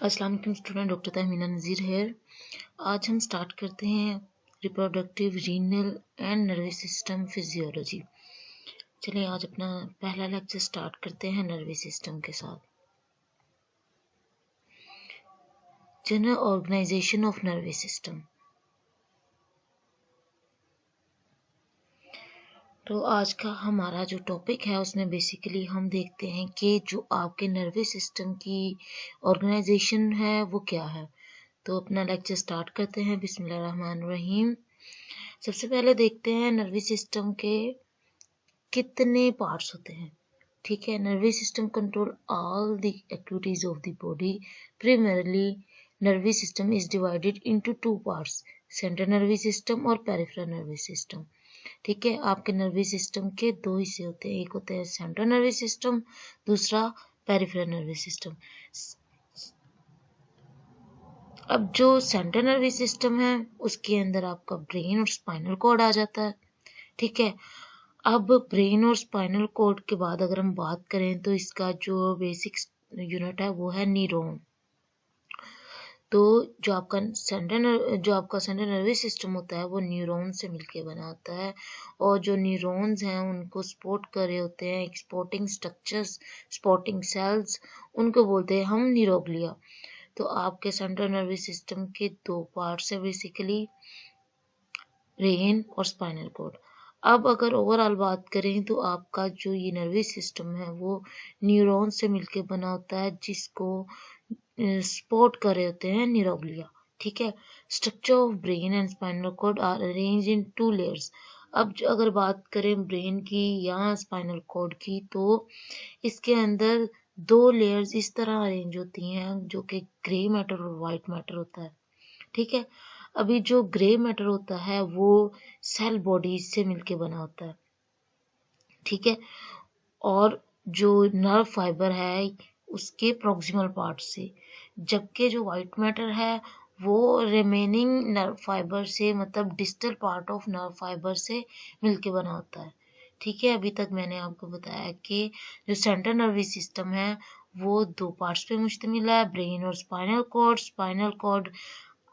अस्सलाम वालेकुम student, doctor Tahmina नज़ीर है। आज हम स्टार्ट करते हैं reproductive renal and nervous system physiology. चलिए आज अपना पहला लेक्चर स्टार्ट करते हैं नर्वस सिस्टम के साथ। General organisation of nervous system. तो आज का हमारा जो टॉपिक है उसमें बेसिकली हम देखते हैं कि जो आपके नर्वस सिस्टम की ऑर्गेनाइजेशन है वो क्या है। तो अपना लेक्चर स्टार्ट करते हैं। बिस्मिल्लाहिर्रहमानिर्रहीम। सबसे पहले देखते हैं नर्वस सिस्टम के कितने पार्ट्स होते हैं। ठीक है, nervous system control all the activities of the body. Primarily nervous system is divided into two parts, central nervous system और पेरिफेरल नर्वस सिस्टम। ठीक है, आपके नर्वस सिस्टम के दो हिस्से होते हैं, एक होता है सेंट्रल नर्वस सिस्टम, दूसरा पेरिफेरल नर्वस सिस्टम। अब जो सेंट्रल नर्वस सिस्टम है उसके अंदर आपका ब्रेन और स्पाइनल कॉर्ड आ जाता है। ठीक है, अब ब्रेन और स्पाइनल कॉर्ड के बाद अगर हम बात करें तो इसका जो बेसिक यूनिट है वो है न्यूरॉन। तो जो आपका सेंट्रल नर्वस सिस्टम होता है वो न्यूरॉन से मिलके बना होता है, और जो न्यूरॉन्स हैं उनको सपोर्ट कर रहे होते हैं सपोर्टिंग स्ट्रक्चर्स, सपोर्टिंग सेल्स, उनको बोलते हैं हम न्यूरोग्लिया। तो आपके सेंट्रल नर्वस सिस्टम के दो पार्ट्स है बेसिकली, ब्रेन और स्पाइनल कॉर्ड। अब अगर ओवरऑल बात करें तो आपका जो ये नर्वस सिस्टम है वो न्यूरॉन से मिलके बना होता है, जिसको सपोर्ट कर रहे होते हैं न्यूरोग्लिया। ठीक है, structure of brain and spinal cord are arrange in two layers. अब अगर बात करें ब्रेन की या स्पाइनल कॉर्ड की तो इसके अंदर दो लेयर्स इस तरह अरेंज होती हैं जो कि ग्रे मैटर और वाइट मैटर होता है। ठीक है, अभी जो ग्रे मैटर होता है वो सेल बॉडीज से मिलके बना होता है। ठीक है, और जो नर्व फाइबर है उसके प्रोक्सिमल पार्ट से, जबकि जो व्हाइट मैटर है वो रिमेनिंग नर्व फाइबर से, मतलब distal part of nerve fibre से मिलके बना होता है। ठीक है, अभी तक मैंने आपको बताया कि जो सेंट्रल नर्वस सिस्टम है वो दो पार्ट्स पे मुश्तमिल है, ब्रेन और स्पाइनल कॉर्ड। स्पाइनल कॉर्ड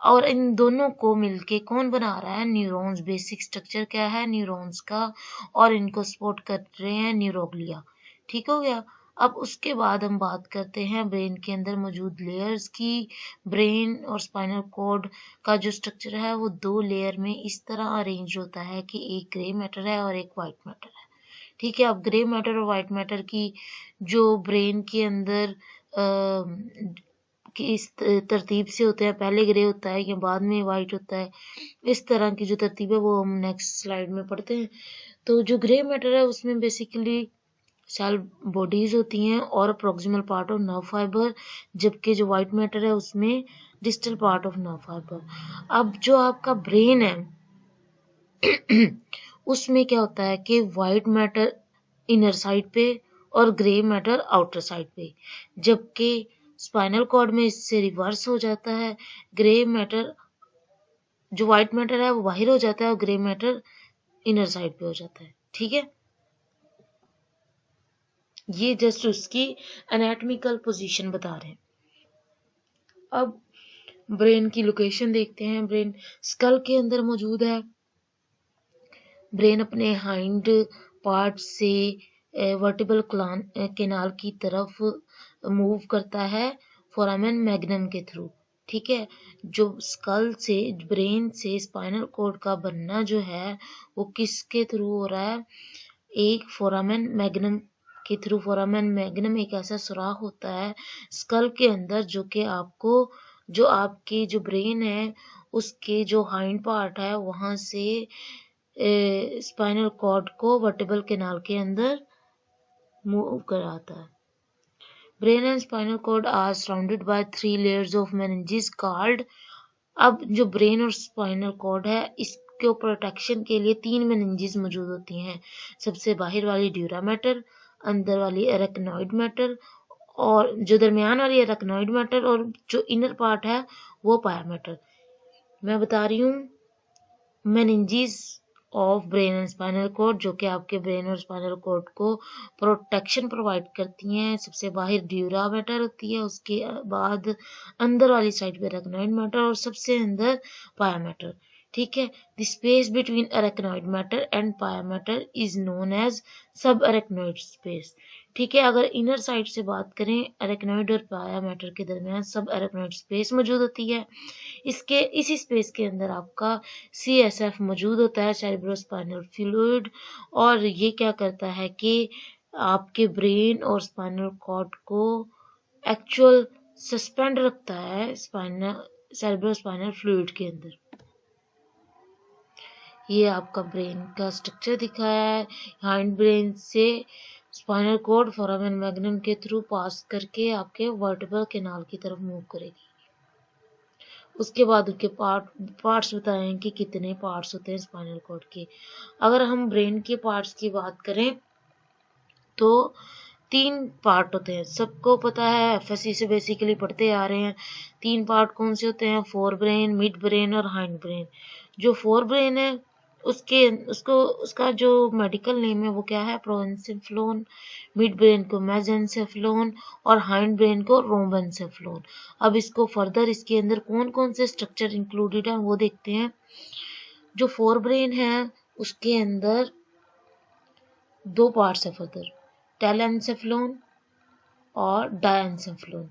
और इन दोनों को मिलके कौन बना रहा है? न्यूरॉन्स। बेसिक स्ट्रक्चर क्या है न्यूरॉन्स का, और इनको सपोर्ट कर रहे हैं न्यूरोग्लिया। ठीक हो गया। अब उसके बाद हम बात करते हैं ब्रेन के अंदर मौजूद लेयर्स की। ब्रेन और स्पाइनल कॉर्ड का जो स्ट्रक्चर है वो दो लेयर में इस तरह अरेंज होता है कि एक ग्रे मैटर है और एक वाइट मैटर है। ठीक है, अब ग्रे मैटर और वाइट मैटर की जो ब्रेन के अंदर कि इस तरतीब से होते हैं, पहले ग्रे होता है या बाद में वाइट होता है, इस तरह की जो तरतीब है वो हम नेक्स्ट स्लाइड में पढ़ते हैं। तो जो ग्रे मैटर है उसमें बेसिकली सेल बॉडीज होती हैं और proximal part of nerve fibre, जबकि जो वाइट मैटर है उसमें distal part of nerve fibre. अब जो आपका ब्रेन है उसमें क्या होता है कि वाइट मैटर इनर साइड पे और ग्रे मैटर आउटर साइड पे, जबकि स्पाइनल कॉर्ड में इससे रिवर्स हो जाता है। ग्रे मैटर, जो व्हाइट मैटर है वो बाहर हो जाता है और ग्रे मैटर इनर साइड पे हो जाता है। ठीक है, ये जस्ट उसकी एनाटॉमिकल पोजीशन बता रहे हैं। अब ब्रेन की लोकेशन देखते हैं। ब्रेन स्कल के अंदर मौजूद है। ब्रेन अपने हाइंड पार्ट से वर्टिबल कैनाल की तरफ मूव करता है फोरामेन मैग्नम के थ्रू। ठीक है, जो स्कल से, ब्रेन से स्पाइनल कॉर्ड का बनना जो है वो किसके थ्रू हो रहा है? एक फोरामेन मैग्नम के थ्रू। फोरामेन मैग्नम एक ऐसा सुराख होता है स्कल के अंदर जो कि आपको, जो आपकी जो ब्रेन है उसके जो हाइंड पार्ट है वहां से स्पाइनल कॉर्ड को वर्टिबल कैनाल के अंदर मूव कराता है। Brain and spinal cord are surrounded by 3 layers of meninges called. अब जो ब्रेन और स्पाइनल कॉर्ड है इसके प्रोटेक्शन के लिए 3 मेनिंजेस मौजूद होती हैं। सबसे बाहर वाली ड्यूरा मैटर, अंदर वाली एरेक्नोइड मैटर, और जो दरमियान वाली एरेक्नोइड मैटर, और जो इनर पार्ट है वो पाया मैटर। मैं बता रही हूँ meninges of brain and spinal cord, जो कि आपके ब्रेन और स्पाइनल कॉर्ड को प्रोटेक्शन प्रोवाइड करती हैं। सबसे बाहर ड्यूरा मैटर होती है, उसके बाद अंदर वाली साइड पे अरेक्नॉइड मैटर और सबसे अंदर पाया मैटर। ठीक है, the space between arachnoid matter and पाया मैटर इज नोन एज सब अरेक्नॉइड स्पेस। ठीक है, अगर इनर साइड से बात करें, अरेक्नॉइड और पाया मैटर के दरमियान सब अरेक्नॉइड स्पेस मौजूद होती है। इसी स्पेस के अंदर आपका CSF मौजूद होता है, सेरेब्रोस्पाइनल फ्लूइड, और ये क्या करता है कि आपके ब्रेन और स्पाइनल कॉर्ड को एक्चुअल सस्पेंड रखता है स्पाइनल सेरेब्रोस्पाइनल फ्लूइड के अंदर। ये आपका ब्रेन का स्ट्रक्चर दिखाया है। हाइंड ब्रेन से स्पाइनल कॉर्ड फोरामेन मैग्नम के थ्रू पास करके आपके वर्टेब्रल कैनाल की तरफ मूव करेगी। उसके बाद उनके पार्ट्स बताए कि कितने पार्ट्स होते हैं स्पाइनल कॉर्ड के। अगर हम ब्रेन के पार्ट्स की बात करें तो 3 पार्ट होते हैं, सबको पता है, FSC से बेसिकली पढ़ते आ रहे हैं। 3 पार्ट कौन से होते हैं? फोर ब्रेन, मिड ब्रेन और हाइंड ब्रेन। जो फोर ब्रेन है उसका जो मेडिकल नेम है वो क्या है? प्रोएंसेफ्लोन। मिड ब्रेन को मेसेंसेफ्लोन और हाइंड ब्रेन को रोम्बेंसेफ्लोन। अब इसको फर्दर इसके अंदर कौन कौन से स्ट्रक्चर इंक्लूडेड है वो देखते हैं। जो फोर ब्रेन है उसके अंदर 2 पार्ट्स है फर्दर, टेलेंसेफ्लोन और डायंसेफ्लोन।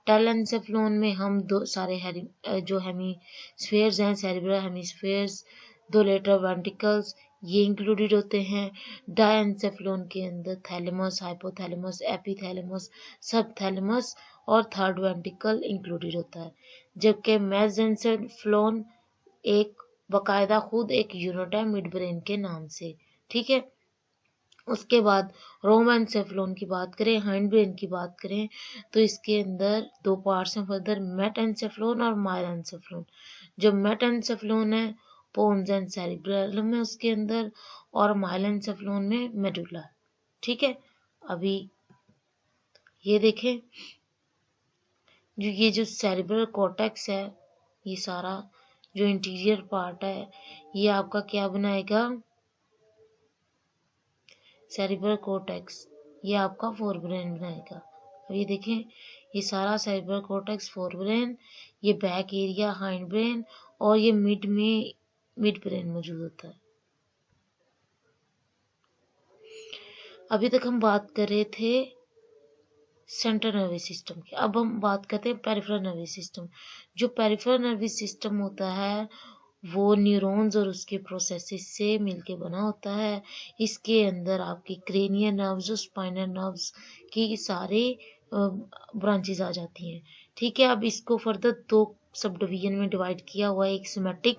टेलेंसेफ्लोन में हम जो हेमीस्फेयर्स हैं, सेरिब्रल हेमीस्फेयर्स, 2 लेटरल वेंट्रिकल्स, ये इंक्लूडेड होते हैं। डायंसेफ्लोन के अंदर थैलेमस, हाइपोथैलेमस, एपिथैलेमस, सबथैलेमस और थर्ड वेंट्रिकल इंक्लूडेड होता है। जबकि मेसेंसेफ्लोन एक बकायदा खुद एक यूनिट है मिड ब्रेन के नाम से। ठीक है, उसके बाद रोमेंसेफ्लोन की बात करें, हाइंड ब्रेन की बात करें तो इसके अंदर 2 पार्ट्स हैं फर्दर, मेटेंसेफ्लोन और माइलेंसेफ्लोन। जो मेटेंसेफ्लोन है पोन्स एंड सेरिब्रलम में उसके अंदर, और माइलेंसेफ्लोन में मेडुला। ठीक है, अभी ये देखें, ये जो सेरिब्रल कॉर्टेक्स है, ये सारा जो इंटीरियर पार्ट है, ये आपका क्या बनाएगा? सेरिब्रल कॉर्टेक्स, ये आपका फोर ब्रेन बनाएगा। अब ये देखें, ये सारा सेरिब्रल कॉर्टेक्स फोर ब्रेन, ये बैक एरिया हाइंड ब्रेन, और ये मिड ब्रेन मौजूद होता है। अभी तक हम बात कर रहे थे सेंट्रल नर्वस सिस्टम की, अब हम बात करते हैं पेरिफेरल नर्वस सिस्टम। जो पेरिफेरल नर्वस सिस्टम होता है वो न्यूरॉन्स और उसके प्रोसेसेस से मिलके बना होता है। इसके अंदर आपकी क्रेनियल नर्व्स और स्पाइनल नर्व्स की सारे ब्रांचेस आ जाती हैं। ठीक है, अब इसको फर्दर 2 सब डिवीजन में डिवाइड किया हुआ है, एक सोमैटिक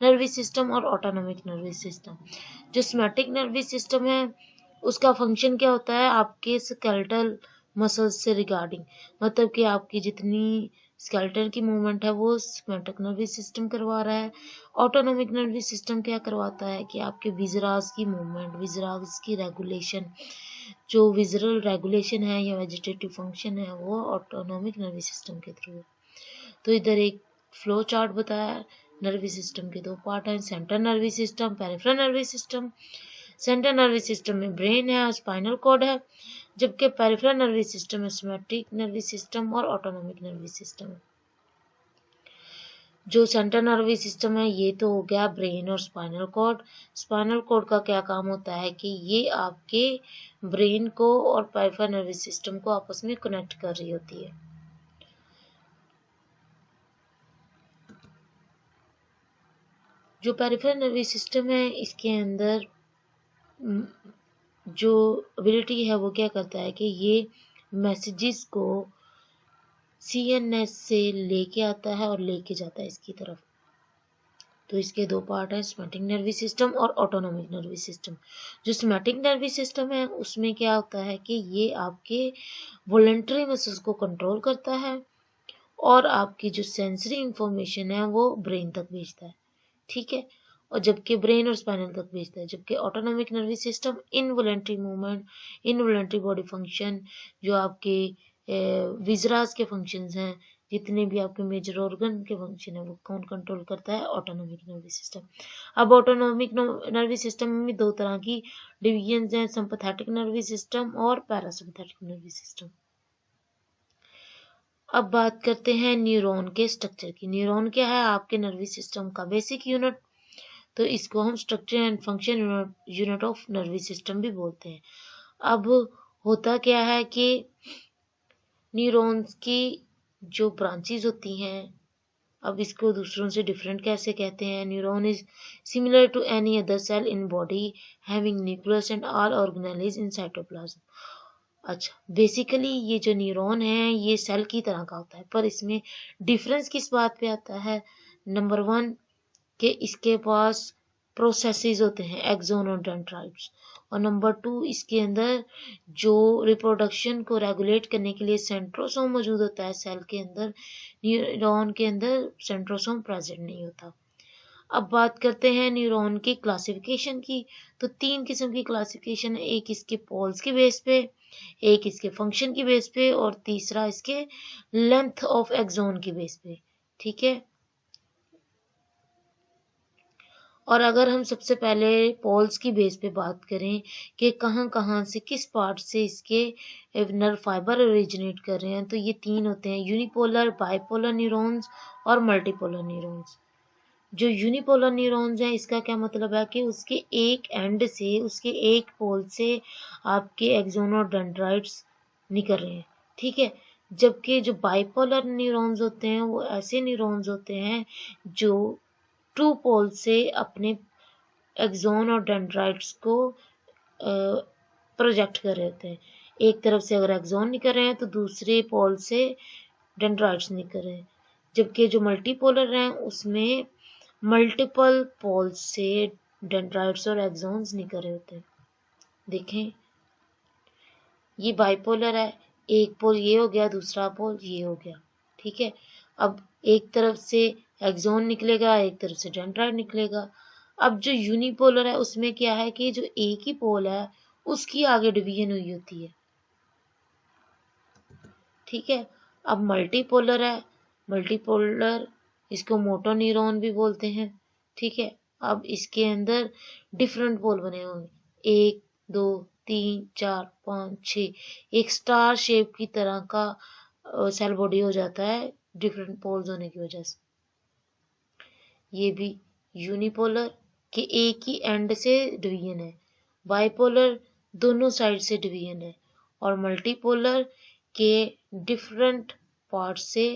नर्वस सिस्टम और ऑटोनॉमिक नर्वस सिस्टम। जो सोमैटिक नर्वस सिस्टम है उसका फंक्शन क्या होता है? आपके स्केलेटल मसल्स से रिगार्डिंग, मतलब कि आपकी जितनी स्केलेटल की मूवमेंट है वो सोमैटिक नर्वस सिस्टम करवा रहा है। ऑटोनॉमिक नर्वस सिस्टम क्या करवाता है कि आपके विजरास की मूवमेंट, विजरास की रेगुलेशन, जो विजरल रेगुलेशन है या वेजिटेटिव फंक्शन है वो ऑटोनॉमिक नर्वस सिस्टम के थ्रू है। तो इधर एक फ्लो चार्ट बताया। नर्वस सिस्टम के 2 पार्ट हैं, central nervous system, peripheral nervous system. Central nervous system में ब्रेन है और स्पाइनल कॉर्ड है, जबकि पेरिफेरल नर्वस सिस्टम में सोमैटिक नर्वस सिस्टम और ऑटोनॉमिक नर्वस सिस्टम है। जो सेंट्रल नर्वस सिस्टम है ये तो हो गया ब्रेन और स्पाइनल कॉर्ड। स्पाइनल कॉर्ड का क्या काम होता है कि ये आपके ब्रेन को और पेरिफेरल नर्वस सिस्टम को आपस में कनेक्ट कर रही होती है। जो पेरिफेरल नर्वस सिस्टम है इसके अंदर जो एबिलिटी है वो क्या करता है कि ये मैसेजेस को CNS से लेके आता है और लेके जाता है इसकी तरफ। तो इसके 2 पार्ट है, सोमैटिक नर्वस सिस्टम और ऑटोनॉमिक नर्वस सिस्टम। जो सोमैटिक नर्वस सिस्टम है उसमें क्या होता है कि ये आपके वॉलंटरी मसल्स को कंट्रोल करता है और आपकी जो सेंसरी इंफॉर्मेशन है वो ब्रेन तक भेजता है। ठीक है, और जबकि ब्रेन और स्पाइनल तक भेजता है। जबकि autonomic nervous system involuntary movement, involuntary body function, जो आपके विजरास के फंक्शंस हैं, जितने भी आपके मेजर ऑर्गन के फंक्शन है वो कौन कंट्रोल करता है? Autonomic nervous system. अब ऑटोनोमिक नर्वस सिस्टम में दो तरह की डिविजन्स हैं, सिंपैथेटिक नर्वस सिस्टम और पैरासिम्पैथेटिक नर्वस सिस्टम। अब बात करते हैं न्यूरॉन के स्ट्रक्चर की। न्यूरॉन क्या है? आपके नर्वस सिस्टम का बेसिक यूनिट, तो इसको हम structure and function unit of nervous system भी बोलते हैं। अब होता क्या है कि न्यूरॉन्स की जो ब्रांचेस होती हैं, अब इसको दूसरों से डिफरेंट कैसे कहते हैं? Neuron is similar to any other cell in body having nucleus and all organelles in cytoplasm. अच्छा, बेसिकली ये जो न्यूरॉन है ये सेल की तरह का होता है, पर इसमें डिफरेंस किस बात पे आता है? नंबर 1 कि इसके पास प्रोसेसेस होते हैं, एक्सोन और डेंड्राइट्स, और नंबर 2 इसके अंदर जो रिप्रोडक्शन को रेगुलेट करने के लिए सेंट्रोसोम मौजूद होता है सेल के अंदर। न्यूरॉन के अंदर सेंट्रोसोम प्रेजेंट नहीं होता। अब बात करते हैं न्यूरॉन की क्लासिफिकेशन की। तो 3 किस्म की क्लासिफिकेशन है, एक इसके पोल्स के बेस पे, एक इसके फंक्शन की बेस पे, और तीसरा इसके लेंथ ऑफ एक्सोन की बेस पे। ठीक है, और अगर हम सबसे पहले पोल्स की बेस पे बात करें कि कहाँ कहाँ से, किस पार्ट से इसके नर्व फाइबर ओरिजिनेट कर रहे हैं, तो ये 3 होते हैं, यूनिपोलर, बाइपोलर न्यूरॉन्स और मल्टीपोलर न्यूरॉन्स। जो यूनिपोलर न्यूरॉन्स हैं, इसका क्या मतलब है कि उसके एक एंड से, उसके एक पोल से आपके एक्सोन और डेंड्राइट्स निकल रहे हैं। ठीक है, जबकि जो बाइपोलर न्यूरॉन्स होते हैं वो ऐसे न्यूरॉन्स होते हैं जो टू पोल से अपने एक्सोन और डेंड्राइट्स को प्रोजेक्ट कर रहे होते हैं। एक तरफ से अगर एक्सोन निकल रहे हैं तो दूसरे पोल से डेंड्राइट्स निकल रहे हैं। जबकि जो मल्टीपोलर हैं उसमें मल्टीपल पोल्स से डेंड्राइट्स और एक्सोन्स निकल रहे होते हैं। देखें, ये बाइपोलर है, एक पोल ये हो गया, दूसरा पोल ये हो गया। ठीक है, अब एक तरफ से एक्सोन निकलेगा, एक तरफ से डेंड्राइट निकलेगा। अब जो यूनिपोलर है उसमें क्या है कि जो एक ही पोल है उसकी आगे डिवीजन हुई होती है। ठीक है, अब मल्टीपोलर है, मल्टीपोलर इसको मोटर न्यूरॉन भी बोलते हैं। ठीक है, अब इसके अंदर डिफरेंट पोल बने होंगे, 1 2 3 4 5 6, एक स्टार शेप की तरह का सेल बॉडी हो जाता है डिफरेंट पोल्स होने की वजह से। ये भी यूनिपोलर के एक ही एंड से डिवीजन है, बाइपोलर दोनों साइड से डिवीजन है, और मल्टीपोलर के डिफरेंट पार्ट से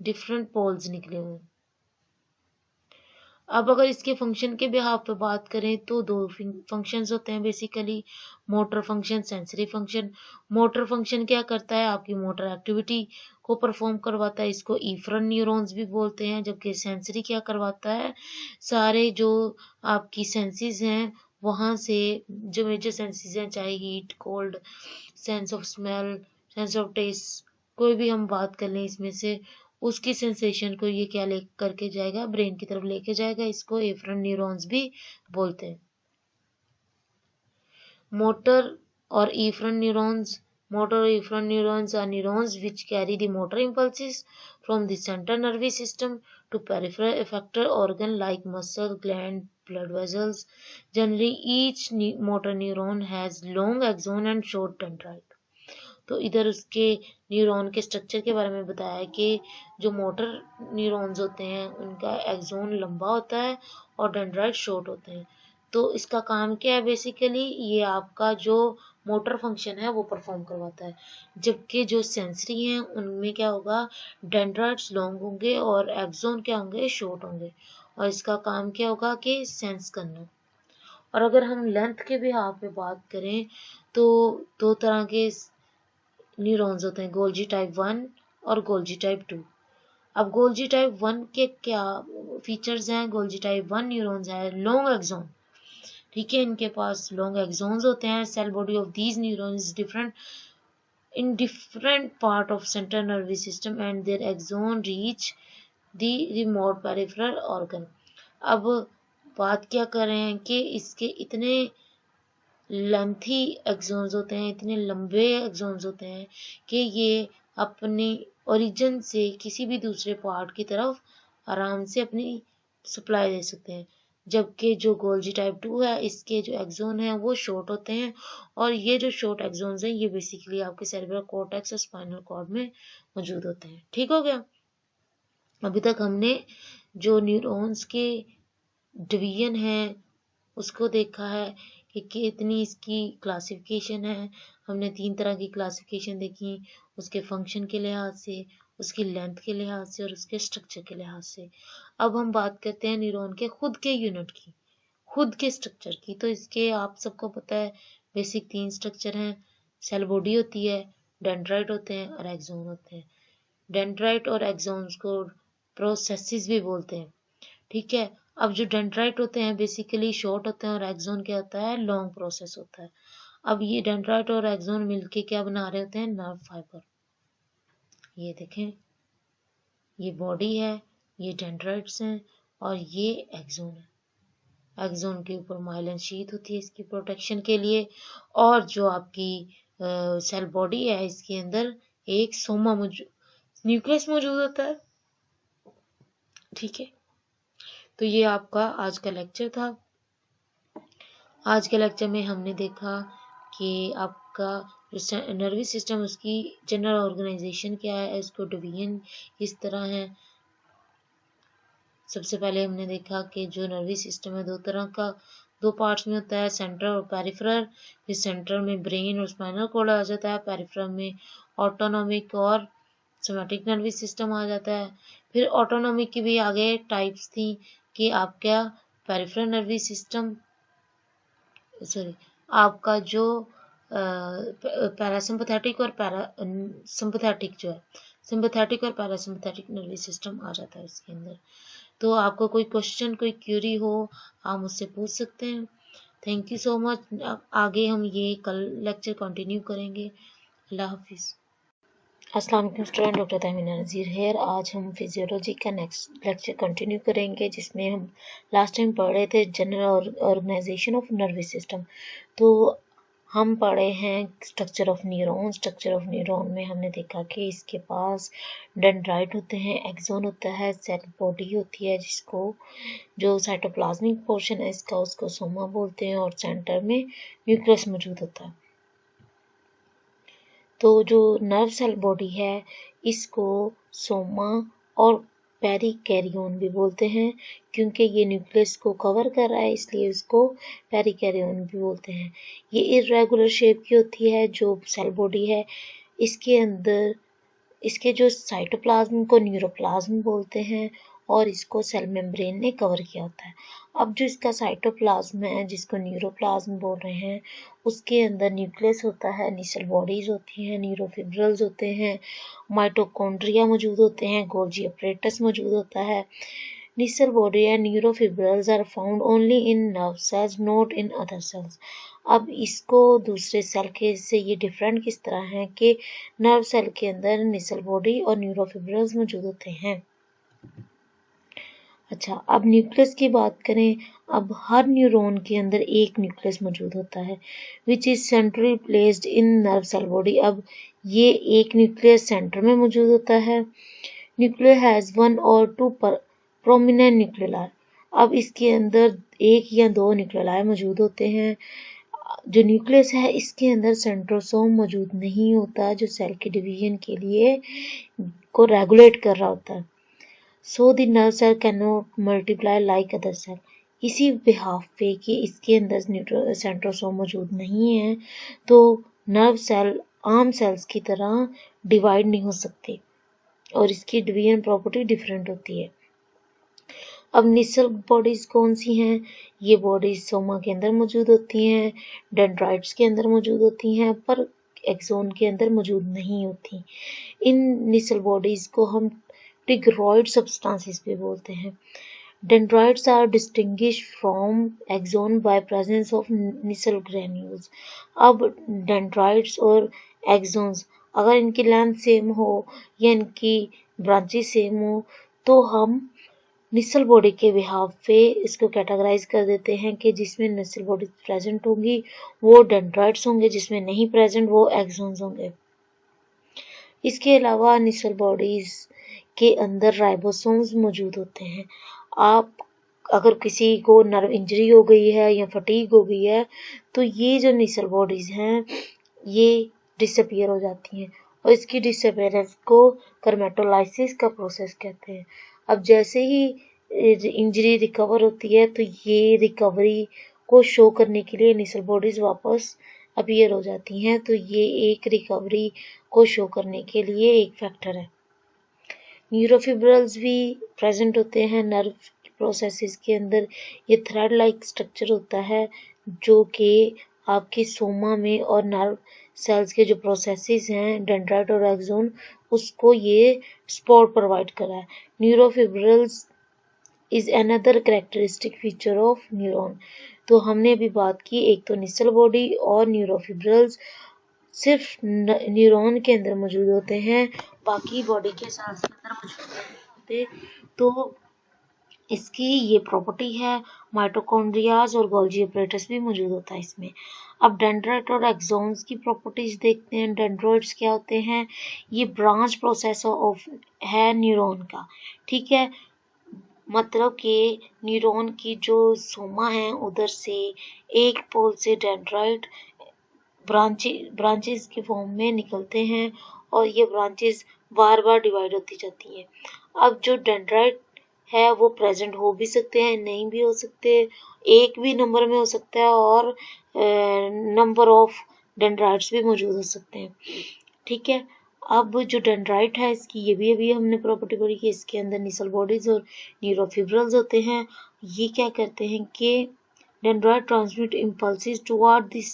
डिफरेंट पोल्स निकले हुए। अब अगर इसके फंक्शन के बिहाफ पे बात करें तो दो फंक्शंस होते हैं basically, motor function, sensory function. Motor function क्या करता है? आपकी मोटर एक्टिविटी को परफॉर्म करवाता है, इसको इफरन न्यूरॉन्स भी बोलते हैं। जबकि सेंसरी क्या करवाता है? सारे जो आपकी सेंसेस हैं वहाँ से, जो मेजर सेंसेस हैं, चाहे heat, cold, sense of smell, sense of taste, कोई भी हम बात कर लें इसमें से, उसकी सेंसेशन को ये क्या ले करके जाएगा? ब्रेन की तरफ लेके जाएगा। इसको एफरन न्यूरॉन्स भी बोलते हैं। मोटर और efferent neurons. Motor or efferent neurons are neurons which carry the motor impulses from the central nervous system to peripheral effector organ like muscle, gland, blood vessels. Generally, each motor neuron has long axon and short dendrite. तो इधर उसके neuron के structure के बारे में बताया है कि जो मोटर न्यूरॉन्स होते हैं उनका एक्सोन लंबा होता है और डेंड्राइट शॉर्ट होते हैं। तो इसका काम क्या है? बेसिकली ये आपका जो मोटर फंक्शन है वो परफॉर्म करवाता है। जबकि जो सेंसरी हैं उनमें क्या होगा? डेंड्राइट्स लॉन्ग होंगे और एक्सोन क्या होंगे? शॉर्ट होंगे, और इसका काम क्या होगा? कि सेंस करना। और अगर हम लेंथ के भी हाथ पे बात करें तो दो तरह के न्यूरॉन्स होते हैं, गोल्जी टाइप 1 और गोल्जी टाइप 2। अब गोल्जी टाइप 1 के क्या फीचर्स हैं? गोल्जी टाइप 1 न्यूरॉन्स है लॉन्ग एक्सोन। ठीक है, इनके पास लॉन्ग एक्सोन्स होते हैं। Cell body of these neurons different in different part of central nervous system and their axon reach the remote peripheral organ. अब बात क्या कर रहे हैं कि इसके इतने लेंथी एक्सॉन्स होते हैं, इतने लंबे एक्सॉन्स होते हैं कि ये अपने ओरिजिन से किसी भी दूसरे पार्ट की तरफ आराम से अपनी सप्लाई दे सकते हैं। जबकि जो गोल्जी टाइप 2 है, इसके जो एक्सोन है वो शॉर्ट होते हैं, और ये जो शॉर्ट एक्सोन्स हैं ये बेसिकली आपके सेरेब्रल कॉर्टेक्स और स्पाइनल कॉर्ड में मौजूद होते हैं। ठीक हो गया। अभी तक हमने जो न्यूरॉन्स के डिवीजन है उसको देखा है कि कितनी इसकी क्लासिफिकेशन है। हमने 3 तरह की क्लासिफिकेशन देखी, उसके फंक्शन के लिहाज से, उसकी लेंथ के लिहाज से और उसके स्ट्रक्चर के लिहाज से। अब हम बात करते हैं न्यूरॉन के खुद के यूनिट की, खुद के स्ट्रक्चर की। तो इसके आप सबको पता है बेसिक 3 स्ट्रक्चर हैं। सेल बॉडी होती है, डेंड्राइट होते हैं और एक्सोन होते हैं। डेंड्राइट और एक्सोन्स को प्रोसेसिस भी बोलते हैं। ठीक है। अब जो डेंड्राइट होते हैं बेसिकली शॉर्ट होते हैं और एक्सोन क्या होता है, लॉन्ग प्रोसेस होता है। अब ये डेंड्राइट और एक्सोन मिलके क्या बना रहे होते हैं, नर्व फाइबर। ये देखें, ये बॉडी है, ये डेंड्राइट्स हैं और ये एक्सोन है। एक्सोन के ऊपर माइलिन शीथ होती है इसकी प्रोटेक्शन के लिए, और जो आपकी सेल बॉडी है इसके अंदर एक सोमा न्यूक्लियस मौजूद होता है। ठीक है। तो ये आपका आज का लेक्चर था। आज के लेक्चर में हमने देखा कि आपका जो नर्वस सिस्टम, उसकी जनरल ऑर्गेनाइजेशन क्या है, इसको डिवीजन किस तरह है। सबसे पहले हमने देखा कि जो नर्वस सिस्टम है दो तरह का, दो पार्ट्स में होता है, सेंट्रल और पेरिफेरल। फिर सेंट्रल में ब्रेन और स्पाइनल कॉर्ड आ जाता है, पेरिफेरल में ऑटोनॉमिक और सोमैटिक नर्वस सिस्टम आ जाता है। फिर ऑटोनॉमिक की भी आगे टाइप्स थी कि आपका पेरिफेरल नर्वस सिस्टम, सॉरी, आपका जो पैरासिम्पथेटिक और सिंपथेटिक जो है, सिंपथेटिक और पैरासिम्पथेटिक नर्वस सिस्टम आ जाता है इसके अंदर। तो आपको कोई क्वेश्चन, कोई क्यूरी हो, आप मुझसे पूछ सकते हैं। Thank you so much. आगे हम ये कल लेक्चर कंटिन्यू करेंगे। अल्लाह हाफिज़। अस्सलाम वालेकुम स्टूडेंट, डॉक्टर तहमीना नज़ीर हेयर। आज हम फिजियोलॉजी का नेक्स्ट लेक्चर कंटिन्यू करेंगे, जिसमें हम लास्ट टाइम पढ़ रहे थे general organisation of nervous system. तो हम पढ़े हैं structure of neuron. Structure of neuron में हमने देखा कि इसके पास डेंड्राइट होते हैं, एक्सोन होता है, सेल बॉडी होती है जिसको, जो साइटोप्लाज्मिक पोर्शन है इसका, उसको सोमा बोलते हैं, और सेंटर में न्यूक्लियस मौजूद होता है। तो जो नर्व सेल बॉडी है इसको सोमा और पेरिकैरियोन भी बोलते हैं, क्योंकि ये न्यूक्लियस को कवर कर रहा है इसलिए इसको पेरिकैरियोन भी बोलते हैं। ये इर्रेगुलर शेप की होती है जो सेल बॉडी है। इसके अंदर इसके जो साइटोप्लाज्म को न्यूरोप्लाज्म बोलते हैं, और इसको सेल मेम्ब्रेन ने कवर किया होता है। अब जो इसका साइटोप्लाज्म है जिसको न्यूरोप्लाज्म बोल रहे हैं, उसके अंदर न्यूक्लियस होता है, नीसल बॉडीज होती हैं, न्यूरोफिब्रल्स होते हैं, माइटोकॉन्ड्रिया मौजूद होते हैं, गोल्जी अपरेटस मौजूद होता है। Nissl body and neurofibrils are found only in nerve cells, not in other cells. अब इसको दूसरे सेल के से ये डिफरेंट किस तरह है कि नर्व सेल के अंदर नीसल बॉडी और न्यूरोफिब्रल्स मौजूद होते हैं। अच्छा, अब न्यूक्लियस की बात करें। अब हर न्यूरॉन के अंदर एक न्यूक्लियस मौजूद होता है, which is centrally placed in nerve cell body. अब ये एक न्यूक्लियस सेंटर में मौजूद होता है। Nucleus has one or two prominent nucleoli. अब इसके अंदर एक या दो न्यूक्लियाई मौजूद होते हैं। जो न्यूक्लियस है इसके अंदर सेंट्रोसोम मौजूद नहीं होता, जो सेल के डिवीजन के लिए को रेगुलेट कर रहा होता है। So the nerve cell cannot multiply like other cell. इसी बिहाफ पे कि इसके अंदर सेंट्रोसोम मौजूद नहीं है, तो नर्व सेल आम सेल्स की तरह डिवाइड नहीं हो सकते और इसकी डिवीजन प्रॉपर्टी डिफरेंट होती है। अब नीसल बॉडीज कौन सी हैं? ये बॉडीज सोमा के अंदर मौजूद होती हैं, डेंड्राइट्स के अंदर मौजूद होती हैं, पर एक्सोन के अंदर मौजूद नहीं होती। इन नीसल बॉडीज को हम टिग्रॉइड सब्सटेंसेस भी बोलते हैं। Dendrites are distinguished from axon by presence of nickel granules. अब डेंड्राइट्स और एक्सोन्स अगर इनकी लेंथ सेम हो या इनकी ब्रांचेस सेम हो तो हम निसल बॉडी के बिहाफ पे इसको कैटेगराइज कर देते हैं कि जिसमें निसल बॉडी प्रेजेंट होंगी वो डेंड्राइट्स होंगे, जिसमें नहीं प्रेजेंट वो एक्सोन्स होंगे। इसके अलावा निसल बॉडीज के अंदर राइबोसोम्स मौजूद होते हैं। आप अगर किसी को नर्व इंजरी हो गई है या फटीग हो गई है तो ये जो निसल बॉडीज हैं ये डिसअपियर हो जाती हैं और इसकी डिसअपियरेंस को कर्मेटोलाइसिस का प्रोसेस कहते हैं। अब जैसे ही इंजरी रिकवर होती है तो ये रिकवरी को शो करने के लिए निसल बॉडीज वापस अपीयर हो जाती हैं, तो ये एक रिकवरी को शो करने के लिए एक फैक्टर है। न्यूरोफिब्रल्स भी प्रेजेंट होते हैं नर्व प्रोसेसेस के अंदर। ये थ्रेड लाइक स्ट्रक्चर होता है जो कि आपके सोमा में और नर्व सेल्स के जो प्रोसेसेस हैं डेंड्राइट और एक्सोन उसको ये सपोर्ट प्रोवाइड कर रहा है। Neurofibrils is another characteristic feature of neuron. तो हमने अभी बात की एक तो निसल बॉडी और न्यूरोफिब्रल्स सिर्फ न्यूरॉन के अंदर मौजूद होते हैं, बाकी बॉडी के सेल्स के अंदर मौजूद नहीं होते। तो इसकी ये प्रॉपर्टी है। माइटोकॉन्ड्रियाज और गोल्जी अपरेटस भी मौजूद होता है इसमें। अब डेंड्राइट और एक्सोन्स की प्रॉपर्टीज देखते हैं। डेंड्राइट्स क्या होते हैं? ये ब्रांच प्रोसेसर ऑफ है न्यूरॉन का, ठीक है। मतलब कि न्यूरॉन की जो सोमा है उधर से एक पोल से डेंड्राइट ब्रांचेस के फॉर्म में निकलते हैं और ये ब्रांचेस बार बार डिवाइड होती जाती हैं। अब जो डेंड्राइट है वो प्रेजेंट हो भी सकते हैं, नहीं भी हो सकते, एक भी नंबर में हो सकता है और नंबर ऑफ डेंड्राइट्स भी मौजूद हो सकते हैं, ठीक है। अब जो डेंड्राइट है इसकी ये भी अभी हमने प्रॉपर्टी पढ़ी कि इसके अंदर निसल बॉडीज और न्यूरोफिब्रल्स होते हैं। ये क्या करते हैं कि dendrite transmit impulses toward this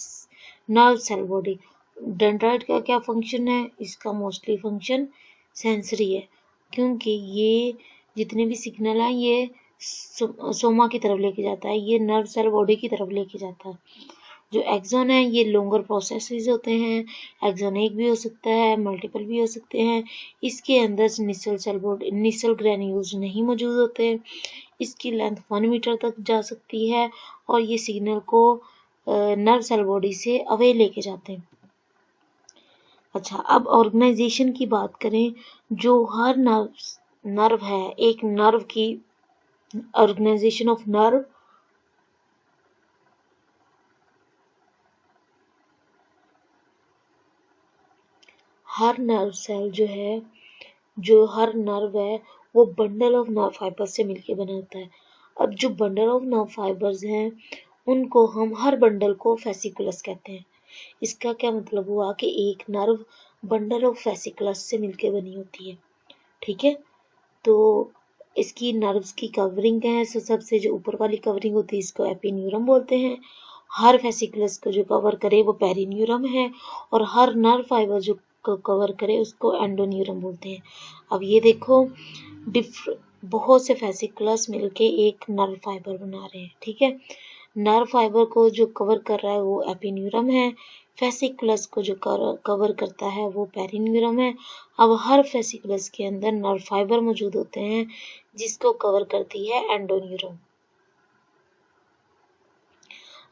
nerve cell body. Dendrite का क्या फंक्शन है? इसका मोस्टली फंक्शन सेंसरी है, क्योंकि ये जितने भी सिग्नल हैं ये सोमा की तरफ लेके जाता है, ये नर्व सेल बॉडी की तरफ लेके जाता है। जो एक्सोन है ये लॉन्गर प्रोसेसेस होते हैं, एक्सोन एक भी हो सकता है, मल्टीपल भी हो सकते हैं। इसके अंदर Nisal cell body Nisal granules नहीं मौजूद होते। इसकी लेंथ 1 मीटर तक जा सकती है और ये सिग्नल को नर्व सेल बॉडी से अवे लेके जाते हैं। अच्छा, अब ऑर्गेनाइजेशन की बात करें, जो हर नर्व है, एक नर्व की ऑर्गेनाइजेशन ऑफ नर्व हर नर्व सेल जो हर नर्व है वो बंडल ऑफ नर्व फाइबर से मिलकर बना होता है। अब जो बंडल ऑफ नर्व फाइबर्स हैं उनको हम हर बंडल को फेसिकुलस कहते हैं। इसका क्या मतलब हुआ कि एक नर्व बंडल ऑफ फेसिकुलस से मिलकर बनी होती है, ठीक है। तो इसकी नर्व्स की कवरिंग है, सबसे जो ऊपर वाली कवरिंग होती है इसको एपिन्यूरम बोलते हैं। हर फेसिकुलस को जो कवर करे वो पेरिन्यूरम है और हर नर्व फाइबर जो कवर करे उसको एंडोन्यूरम बोलते हैं। अब ये देखो बहुत से फेसिकुलस मिलके एक नर्व फाइबर बना रहे हैं, ठीक है। नर्व फाइबर को जो कवर कर रहा है वो एपिन्यूरम है, फेसिकुलस को जो कवर करता है वो पेरिन्यूरम है। अब हर फेसिकुलस के अंदर नर्व फाइबर मौजूद होते हैं जिसको कवर करती है एंडोन्यूरम।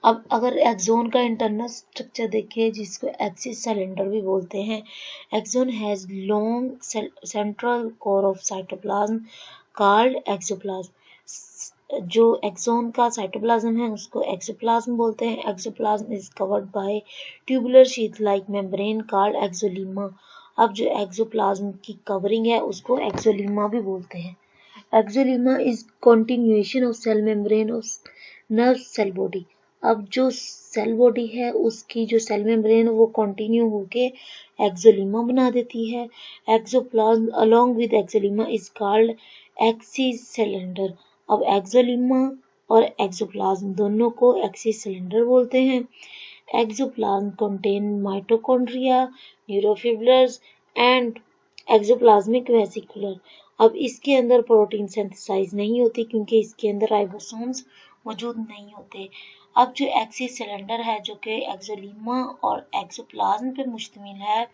अब अगर एक्सोन का इंटरनल स्ट्रक्चर देखें जिसको एक्सिस सिलेंडर भी बोलते हैं। Axon has long central core of cytoplasm called axoplasm. जो एक्सोन का साइटोप्लाज्म है उसको एक्सोप्लाज्म बोलते हैं। Axoplasm is covered by tubular sheath like membrane called axolemma. अब जो एक्सोप्लाज्म की कवरिंग है उसको एक्सोलीमा भी बोलते हैं। Axolemma is continuation of cell membrane of nerve cell body. अब जो सेल बॉडी है उसकी जो सेल मेम्ब्रेन वो कंटिन्यू होके एक्सोलीमा बना देती है। Axoplasm along with axolemma is called axis cylinder. अब एक्सोलीमा और एक्सोप्लाज्म दोनों को एक्सिस सिलेंडर बोलते हैं। Axoplasm contain mitochondria, neurofibrils and axoplasmic vesicular. अब इसके अंदर प्रोटीन सिंथेसाइज नहीं होती क्योंकि इसके अंदर राइबोसोम्स मौजूद नहीं होते। अब जो एक्सिस सिलेंडर है जो कि एक्सोलीमा और एक्सोप्लाज्म पे मुश्तमिल है,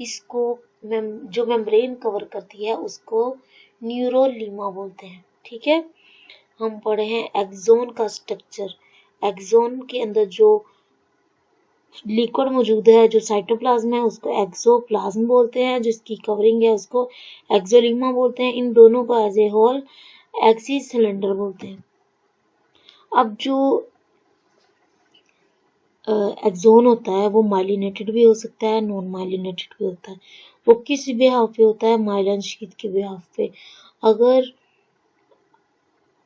इसको जो मेम्ब्रेन कवर करती है उसको न्यूरोलीमा बोलते हैं। ठीक है। हम पढ़े हैं एक्सोन का स्ट्रक्चर। एक्सोन के अंदर जो लिक्विड मौजूद है, जो साइटोप्लाज्म है, उसको एक्सोप्लाज्म बोलते हैं। जिसकी कवरिंग है उसको एक्सोलीमा बोलते हैं। इन दोनों को as a whole axis cylinder बोलते हैं। अब जो एक्सोन होता है वो माइलिनेटेड भी हो सकता है, नॉन माइलिनेटेड भी होता है। वो किस बिहाफ पे होता है? माइलिन शीथ के बिहाफ पे। अगर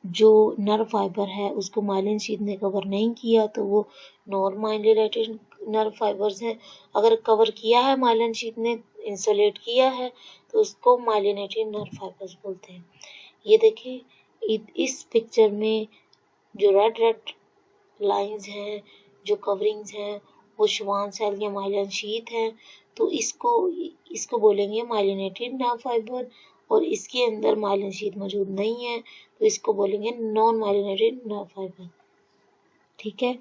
जो नर्व फाइबर है उसको माइलिन शीथ ने कवर नहीं किया तो वो नॉन माइलिनेटेड नर्व फाइबर्स हैं। अगर कवर किया है माइलिन शीथ ने, इंसुलेट किया है, तो उसको माइलिनेटेड नर्व फाइबर्स बोलते हैं। ये देखिए इस पिक्चर में जो रेड रेड लाइंस हैं, जो कवरिंग्स हैं, वो श्वान सेल या माइलिन शीथ है। तो इसको बोलेंगे माइलिनेटेड नर्व फाइबर, और इसके अंदर माइलिन शीथ मौजूद नहीं है तो इसको बोलेंगे नॉन माइलिनेटेड नर्व फाइबर। ठीक है।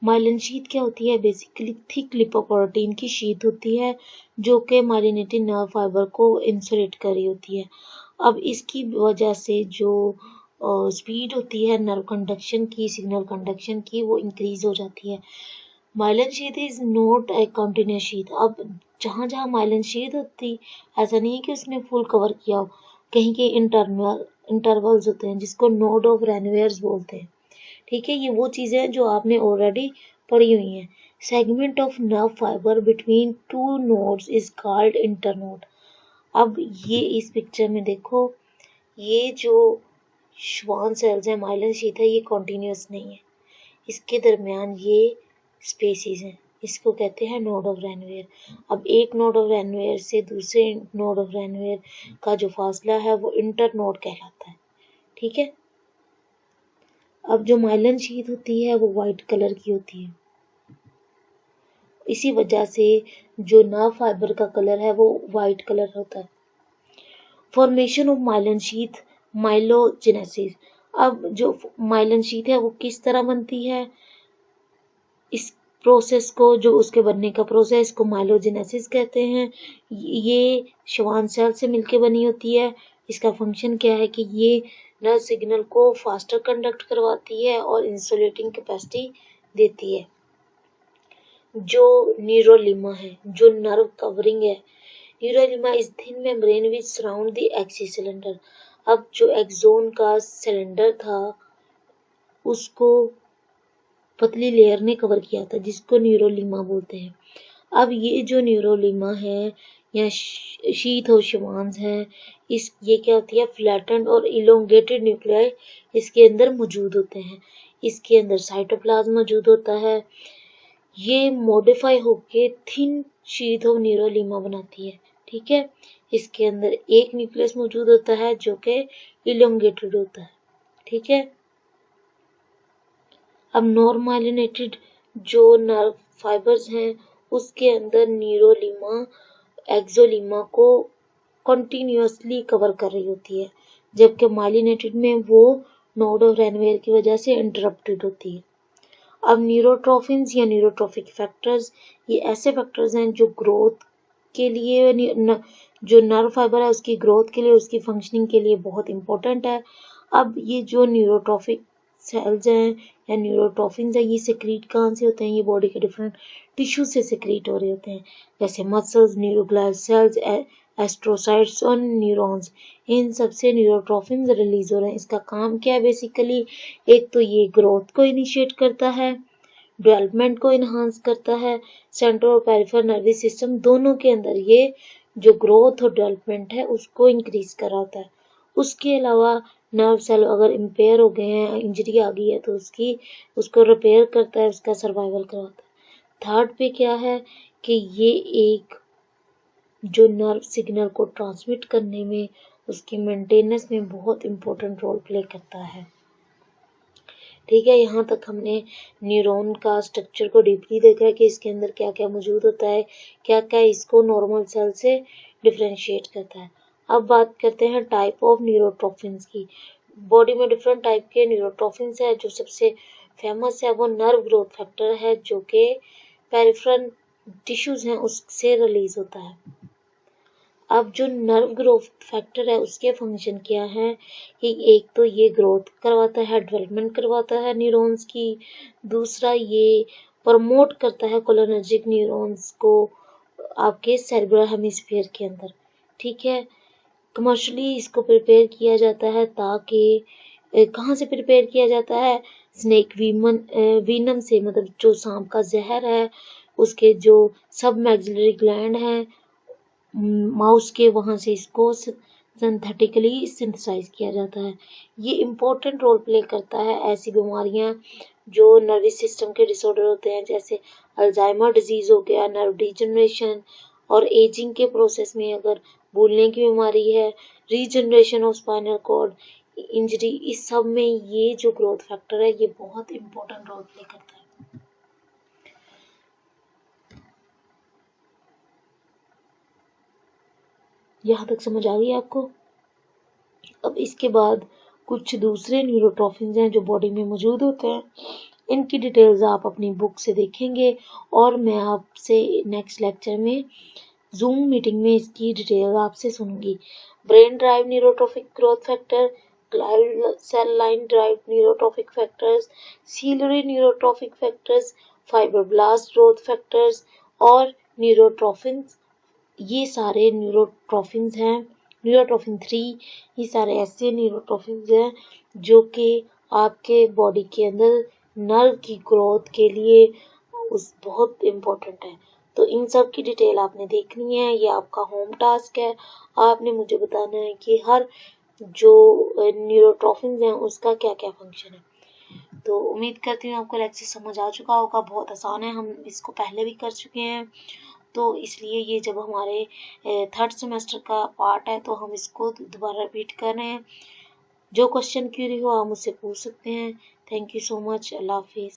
माइलिन शीथ क्या होती है? बेसिकली थिक लिपोप्रोटीन की शीथ होती है जो कि माइलिनेटेड नर्व फाइबर को इंसुलेट कर रही होती है। अब इसकी वजह से जो स्पीड होती है नर्व कंडक्शन की, सिग्नल कंडक्शन की, वो इंक्रीज हो जाती है। Myelin sheath is not a continuous sheath. अब जहां जहां माइलिन शीथ होती, ऐसा नहीं है कि उसने फुल कवर किया हो, कहीं के इंटरवल्स होते हैं जिसको नोड ऑफ रेनवेयर्स बोलते हैं। ठीक है, ये वो चीजें हैं जो आपने ऑलरेडी पढ़ी हुई हैं। Segment of nerve fibre between two nodes is called internode. अब ये इस पिक्चर में देखो, ये जो श्वान सेल्स है, माइलिन शीथ है, ये कॉन्टिन्यूस नहीं है, इसके दरमियान ये स्पेसीज हैं, इसको कहते हैं नोड ऑफ रेनवेयर। अब एक नोड ऑफ रेनवेयर से दूसरे नोड ऑफ रेनवेयर का जो फासला है वो इंटरनोड कहलाता है। ठीक है। अब जो माइलिन शीथ होती है वो व्हाइट कलर की होती है, इसी वजह से जो नर्व फाइबर का कलर है वो व्हाइट कलर होता है। Formation of myelin sheath, myelogenesis. अब जो माइलिन शीथ है वो किस तरह बनती है? इस प्रोसेस को, जो उसके बनने का प्रोसेस को माइलोजेनेसिस कहते हैं। ये श्वान सेल से मिलके बनी होती है। इसका फंक्शन क्या है कि ये नर्व सिग्नल को फास्टर कंडक्ट करवाती है और इंसुलेटिंग कैपेसिटी देती है। जो न्यूरोलिमा है, जो नर्व कवरिंग है, neurolemma is thin membrane which surround the axis cylinder. अब जो एक्सोन का सिलेंडर था उसको पतली लेयर ने कवर किया था जिसको न्यूरोलिमा बोलते हैं। अब ये जो न्यूरोलिमा है या शीथ और श्वान्स है, ये क्या होती है? फ्लैटेंड और इलोंगेटेड न्यूक्लियाई इसके अंदर मौजूद होते हैं। इसके अंदर साइटोप्लाज्म मौजूद होता है। ये मॉडिफाई होके थिन शीथ ऑफ न्यूरोलिमा बनाती है। ठीक है। इसके अंदर एक न्यूक्लियस मौजूद होता है जो कि इलोंगेटेड होता है। ठीक है। अब नॉर्मालिनेटेड जो नर्व फाइबर्स हैं उसके अंदर न्यूरोलिमा एक्सोलिमा को कंटिन्यूअसली कवर कर रही होती है, जबकि माइलिनेटेड में वो नोड ऑफ रेनवेयर की वजह से इंटरप्टेड होती है। अब न्यूरोट्रोफिन्स या न्यूरोट्रोफिक फैक्टर्स, ये ऐसे फैक्टर्स हैं जो ग्रोथ के लिए जो नर्व फाइबर है उसकी ग्रोथ के लिए, उसकी फंक्शनिंग के लिए बहुत इंपॉर्टेंट है। अब ये जो न्यूरोट्रोफिक सेल्स हैं या न्यूरोट्रोफिन्स हैं, ये सिक्रीट कहाँ से होते हैं? ये बॉडी के डिफरेंट टिश्यू से सिक्रीट हो रहे होते हैं, जैसे मसल्स, न्यूरोग्लियल सेल्स, एस्ट्रोसाइट्स और न्यूरॉन्स। इन सबसे न्यूरोट्रोफिन्स रिलीज हो रहे हैं। इसका काम क्या है? बेसिकली एक तो ये ग्रोथ को इनिशिएट करता है, डेवलपमेंट को इन्हांस करता है। सेंट्रल और पेरिफेरल नर्वस सिस्टम दोनों के अंदर ये जो ग्रोथ और डेवलपमेंट है उसको इंक्रीज कराता है। उसके अलावा नर्व सेल अगर इम्पेयर हो गए हैं, इंजरी आ गई है, तो उसको रिपेयर करता है, उसका सर्वाइवल करवाता है। थर्ड पे क्या है कि ये एक जो नर्व सिग्नल को ट्रांसमिट करने में, उसकी मेंटेनेंस में बहुत इंपॉर्टेंट रोल प्ले करता है। ठीक है। यहाँ तक हमने न्यूरॉन का स्ट्रक्चर को डीपली देखा है कि इसके अंदर क्या क्या मौजूद होता है, क्या क्या इसको नॉर्मल सेल से डिफरेंशिएट करता है। अब बात करते हैं टाइप ऑफ न्यूरोट्रोफिन्स की। बॉडी में डिफरेंट टाइप के न्यूरोट्रोफिन्स है। जो सबसे फेमस है वो नर्व ग्रोथ फैक्टर है जो कि पेरिफेरल टिश्यूज हैं उससे रिलीज होता है। अब जो नर्व ग्रोथ फैक्टर है उसके फंक्शन क्या है कि एक तो ये ग्रोथ करवाता है, डेवलपमेंट करवाता है न्यूरॉन्स की, दूसरा ये प्रमोट करता है कोलिनर्जिक न्यूरॉन्स को आपके सेरेब्रल हेमिस्फीयर के अंदर। ठीक है, कमर्शियली इसको प्रिपेयर किया जाता है ताकि कहाँ से प्रिपेयर किया जाता है, स्नेक वीनम से, मतलब जो सांप का जहर है उसके जो सब मैक्सिलरी ग्लैंड है माउस के, वहां से इसको सिंथेटिकली सिंथेसाइज किया जाता है। ये इम्पोर्टेंट रोल प्ले करता है ऐसी बीमारियां जो नर्वस सिस्टम के डिसऑर्डर होते हैं, जैसे अल्जाइमर डिजीज हो गया, नर्व डिजनरेशन, और एजिंग के प्रोसेस में अगर भूलने की बीमारी है, regeneration of spinal cord injury, इस सब में ये जो ग्रोथ फैक्टर है ये बहुत इंपॉर्टेंट रोल प्ले करता है। यहाँ तक समझ आ गई आपको? अब इसके बाद कुछ दूसरे न्यूरोट्रॉफिन्स हैं जो बॉडी में मौजूद होते हैं, इनकी डिटेल्स आप अपनी बुक से देखेंगे और मैं आपसे नेक्स्ट लेक्चर में जूम मीटिंग में इसकी डिटेल आपसे सुनूंगी। Brain derived neurotrophic growth factor, glial cell line derived neurotrophic factors, ciliary neurotrophic factors, fibroblast growth factors और न्यूरोट्रॉफिन्स, ये सारे न्यूरोट्रॉफिन्स हैं। न्यूरोट्रॉफिन 3, ये सारे ऐसे न्यूरोट्रॉफिन्स हैं जो कि आपके बॉडी के अंदर नर्व की ग्रोथ के लिए बहुत इम्पोर्टेंट है। तो इन सब की डिटेल आपने देखनी है, ये आपका होम टास्क है। आपने मुझे बताना है कि हर जो न्यूरोट्रॉफिन्स हैं उसका क्या क्या फंक्शन है। तो उम्मीद करती हूँ आपको लेक्चर समझ आ चुका होगा। बहुत आसान है, हम इसको पहले भी कर चुके हैं, तो इसलिए ये जब हमारे थर्ड सेमेस्टर का पार्ट है तो हम इसको दोबारा रिपीट कर रहे हैं। जो क्वेश्चन क्यूरी हो आप मुझसे पूछ सकते हैं। Thank you so much. अल्लाह हाफिज़।